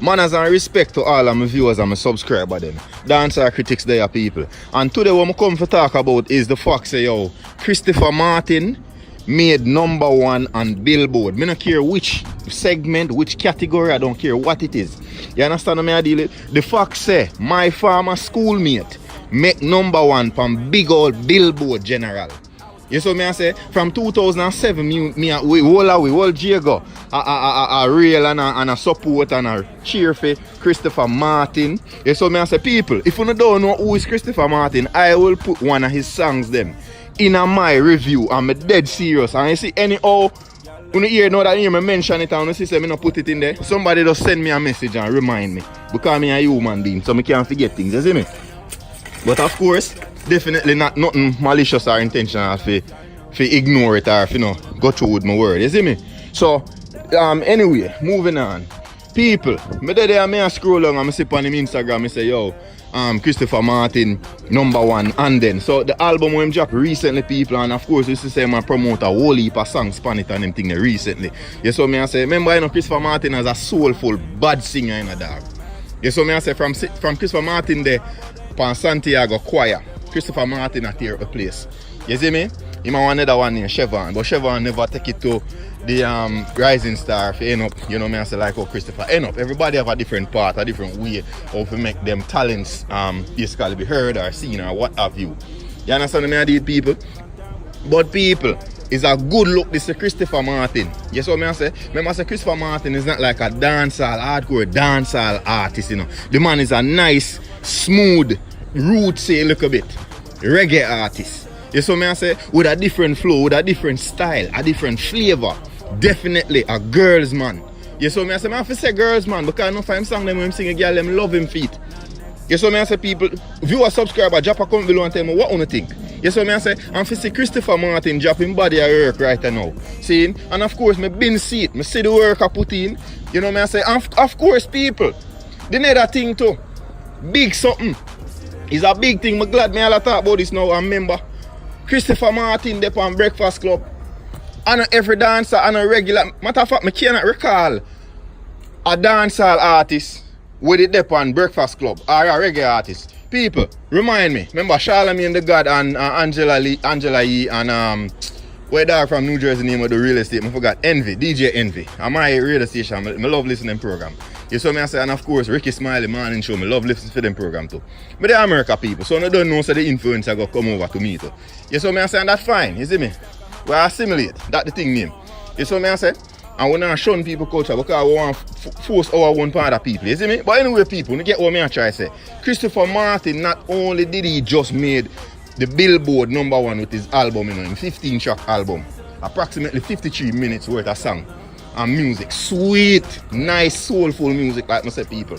Manners and respect to all of my viewers and my subscribers them. Dancer critics there people. And today what I come to talk about is the fact say yo, Christopher Martin made #1 on Billboard. Me don't care which segment, which category, I don't care what it is. You understand what I deal with? The fact say my former schoolmate make #1 from big old Billboard general. You saw me I say from 2007 we all Jago a real and a support and a cheer for Christopher Martin. You saw me I say people, if you don't know who is Christopher Martin, I will put one of his songs them in my review. I'm dead serious. And you see anyhow when you hear that me mention it and you see say me not put it in there, somebody just send me a message and remind me. Because me a human being, so me can't forget things, you see me? But of course, definitely not nothing malicious or intentional for ignore it or go through with my word, you see me? So anyway, moving on. People, me there I scroll along and I see on him Instagram, I say yo, Christopher Martin #1 and then. So the album when dropped recently people, and of course this is say my promoter a whole heap of songs span it and them thing there recently. You saw me I say, remember Christopher Martin as a soulful bad singer in a dog. You saw me I say from Christopher Martin there pan Santiago Choir, Christopher Martin at here a place. You see me? He might want another one named Chevron, but Chevron never take it to the Rising Star if end up, you know me I say like how Christopher end up. Everybody have a different part, a different way of to make them talents basically be heard or seen or what have you. You understand me I did people? But people, it's a good look this is Christopher Martin. You see what I say? Remember I say Christopher Martin is not like a dancehall, hardcore dancehall artist, you know. The man is a nice, smooth, rootsy a little bit reggae artist. You see what I say? With a different flow, with a different style, a different flavor. Definitely a girl's man. You see what I say? I have to say girl's man because I know if I'm song them when I'm singing girl, them love him feet. You see what I say people? Viewer, subscriber, drop a comment below and tell me what you think. You see what I say? I'm to see Christopher Martin dropping body of work right now. See? And of course, I been see it. I see the work I put in. You know what I say? And of course, people, the other thing too, big something. It's a big thing. I'm glad me all talk about this now and remember. Christopher Martin there on Breakfast Club. And every dancer and a regular. Matter of fact, I cannot recall a dancehall artist with it there on Breakfast Club or a reggae artist. People, remind me. Remember Charlamagne the God and Angela Yee and where they are from New Jersey name of the real estate. I forgot Envy, DJ Envy. I'm my radio station. I love listening program. You saw me I say, and of course Ricky Smiley morning show. I love listening to them program too. But they're America people, so I don't know so the influencer go come over to me too. You saw me I say, and that's fine, you see me? We assimilate, that's the thing name. You saw me I say, and we're not shun people culture because we want to force our own part of people, you see me? But anyway people, you get what me I try to say. Christopher Martin not only did he just made the Billboard #1 with his album, you know, his 15-track album, approximately 53 minutes worth of song and music, sweet, nice, soulful music like I say people.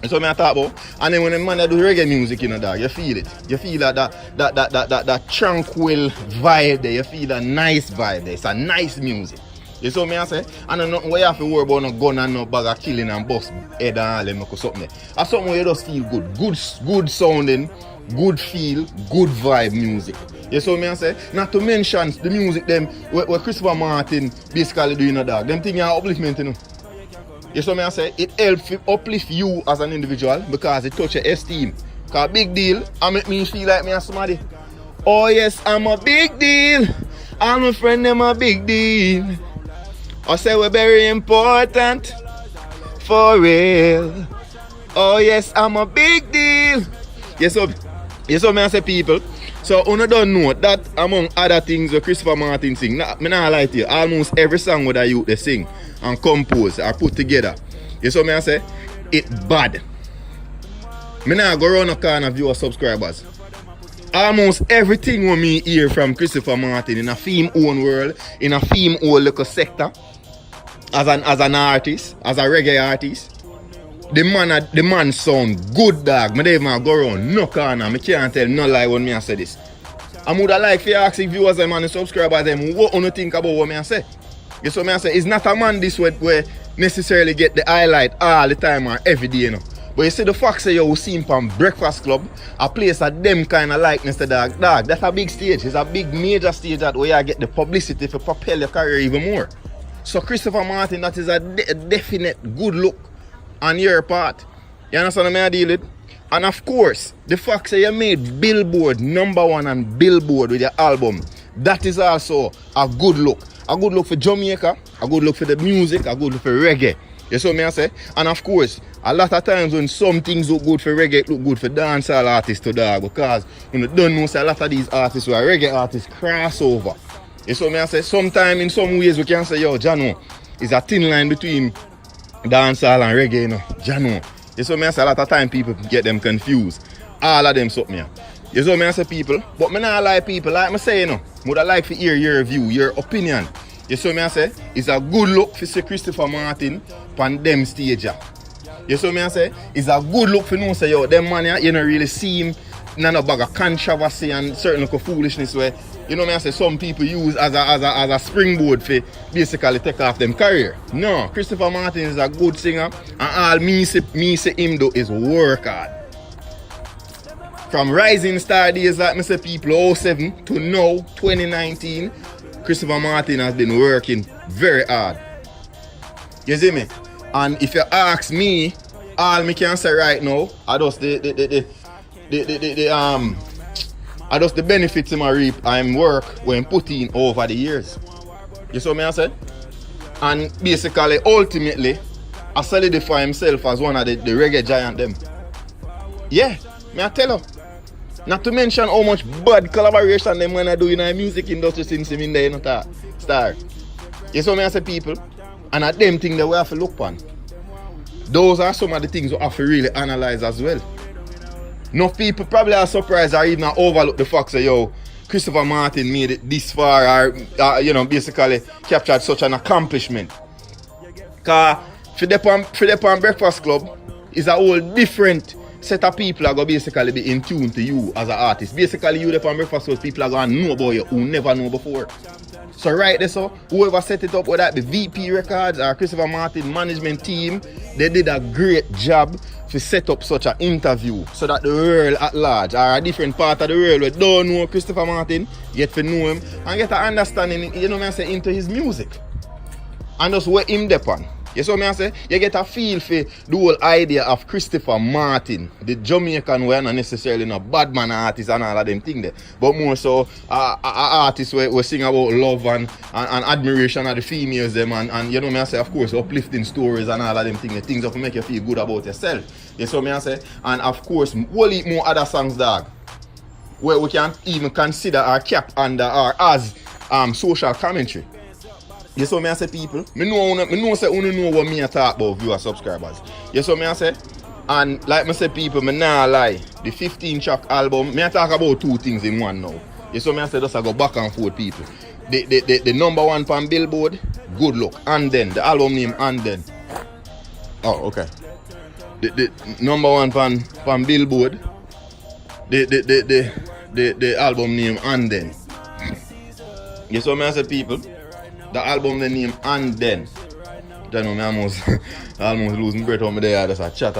That's what I talk about. And then when the man do reggae music, you know, dog, you feel it. You feel that tranquil vibe there. You feel that nice vibe there. It's a nice music. You see what I say? And then nothing where you have to worry about no gun and no bag of killing and bust head and all them or something there. That's something where you just feel good. Good sounding, good feel, good vibe music. You see what I say? Not to mention the music them where Christopher Martin basically doing a dog. Them things are upliftment, you know. You see what I say? It helps uplift you as an individual because it touch your esteem. Because big deal, I make me feel like me and somebody. Oh yes, I'm a big deal. All my friends them a big deal. I say we're very important. For real. Oh yes, I'm a big deal. Yes, so I say people. So you don't know that among other things that Christopher Martin sing. I not lie to you. Almost every song with a youth they sing and compose or put together. You see what I say? It bad. I not go around the corner viewer subscribers. Almost everything when me hear from Christopher Martin in a theme own world, in a theme own local sector, as an artist, as a reggae artist, the man sound good dog. I don't even go around no corner. I can't tell no lie when I say this. I would like to ask viewers them and subscribers them what you think about what I say. You see what I say? It's not a man this way where necessarily get the highlight all the time or every day, you know. But you see the fact say you see him from Breakfast Club, a place that them kind of likeness to dog, that's a big stage. It's a big major stage that where you get the publicity to propel your career even more. So Christopher Martin, that is a definite good look on your part. You understand what I deal with? And of course, the fact that you made Billboard #1 on Billboard with your album, that is also a good look. A good look for Jamaica, a good look for the music, a good look for reggae. You see what I say? And of course, a lot of times when some things look good for reggae, it look good for dancehall artists to dog, because you don't know say a lot of these artists who are reggae artists cross over. You see what I say? Sometimes in some ways we can say, yo, Jano, is a thin line between dancehall and reggae, you know. Jano. You see what I say? A lot of time people get them confused. All of them something. You see what I say, people? But me not like people, like I say, you know, would I like to hear your view, your opinion. You see what I say? It's a good look for Sir Christopher Martin on them stage. You see what I say? It's a good look for no say, yo, them man, you don't really see him none of bag of controversy and certain look of foolishness where, you know what I say, some people use as a springboard for basically take off them career. No, Christopher Martin is a good singer, and all me say him do is work hard. From rising star days like me say people 07 to now 2019, Christopher Martin has been working very hard. You see me? And if you ask me, all me can say right now, I just the benefits in my reap and work when put in over the years. You see what I say? And basically, ultimately, I solidify himself as one of the reggae giant them. Yeah, me I tell you. Not to mention how much bad collaboration them when I do in the music industry since him in there, you know, star. You see what I say, people? And at them things that we have to look on. Those are some of the things we have to really analyze as well. Enough people probably are surprised or even overlook the fact that, yo, Christopher Martin made it this far or, you know, basically captured such an accomplishment. Because for the Breakfast Club is a whole different set of people are going to basically be in tune to you as an artist. Basically, you the Breakfast Club, people are going to know about you who never know before. So right there, so whoever set it up, whether that be VP Records or Christopher Martin management team, they did a great job to set up such an interview so that the world at large or a different part of the world where don't know Christopher Martin get to know him and get an understanding, you know what I say, into his music. And just where him depend. You see what I say? You get a feel for the whole idea of Christopher Martin, the Jamaican way, not necessarily no bad man artist and all of them things there, but more so an artist where sing about love and admiration of the females them and you know what I say, of course, uplifting stories and all of them things that make you feel good about yourself. You see what I say? And of course, whole heap more other songs, dog, where we can even consider our cap under or as social commentary. You see what I say, people? I know say you know what me I talk about, viewer subscribers. You see what I say? And like I say, people, I nah lie. The 15-track album, I talk about two things in one now. You see what I say? Just I go back and forth, people. The #1 on Billboard, good luck. And then the album name, and then. Oh, okay. The #1 on Billboard, the album name, and then. You see what I say, people? The album the name and then. I know I almost losing breath on me there. I just a chat.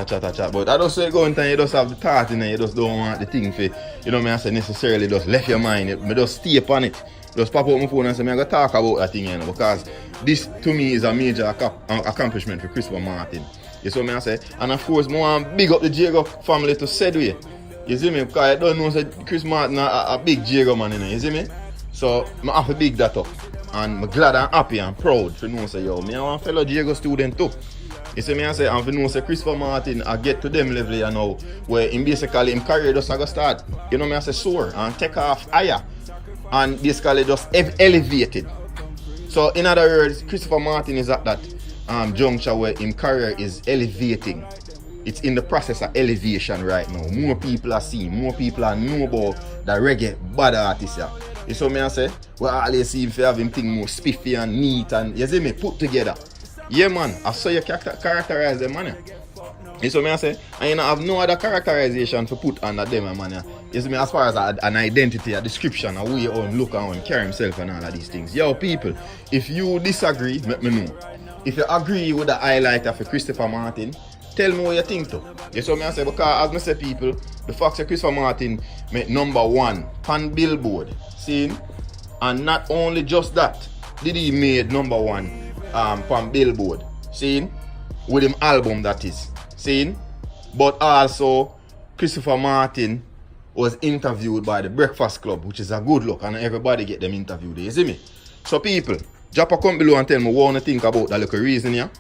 But I just say go in time, you just have the thought in there, you just don't want the thing for, you know I say necessarily just left your mind. I just stay upon it. Just pop up my phone and say, I'm going to talk about that thing, you know, because this to me is a major accomplishment for Christopher Martin. You see what I say? And of course, I want to big up the Jago family to Sedway. You see me? Because I don't know that Chris Martin is a big Jago man, you know, you see me? So I have to big that up. And I'm glad and happy and proud to know say, yo, me am a fellow Jago student too. You see me I say, and to know say Christopher Martin I get to them level you know, where in basically his career just go start, you know me I say soar and take off higher and basically just elevated. So in other words, Christopher Martin is at that juncture where his career is elevating. It's in the process of elevation right now. More people are seeing, more people are know about the reggae bad artists. Yeah. You see me I say? We always see him for having things more spiffy and neat and you see me put together. Yeah man, I saw you characterize them man. You see me I say? And you know have no other characterization to put under them man. You see me as far as an identity, a description, a way on look and carry himself and all of these things. Yo people, if you disagree, let me know. If you agree with the highlighter for Christopher Martin, tell me what you think too. You see what I say? Because as I say people, the fact that Christopher Martin made #1 on Billboard. See? And not only just that, did he made #1 on Billboard. See? with him album that is. Seeing? But also Christopher Martin was interviewed by the Breakfast Club, which is a good look, and everybody get them interviewed. You see me? So people, drop a comment below and tell me what you think about that little reason here.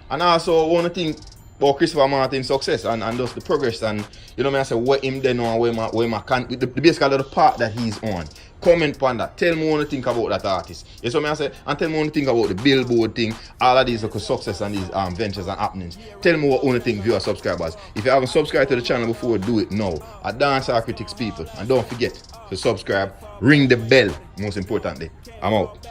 And also what you think about Christopher Martin's success and just the progress, and you know me, I say what him then on, where my basically the part that he's on. Comment on that. Tell me what you think about that artist. You know me, I say, and tell me what you think about the Billboard thing, all of these local success and these ventures and happenings. Tell me what you think, viewer subscribers. If you haven't subscribed to the channel before, do it now. I Dancehall Critics people, and don't forget to subscribe, ring the bell, most importantly. I'm out.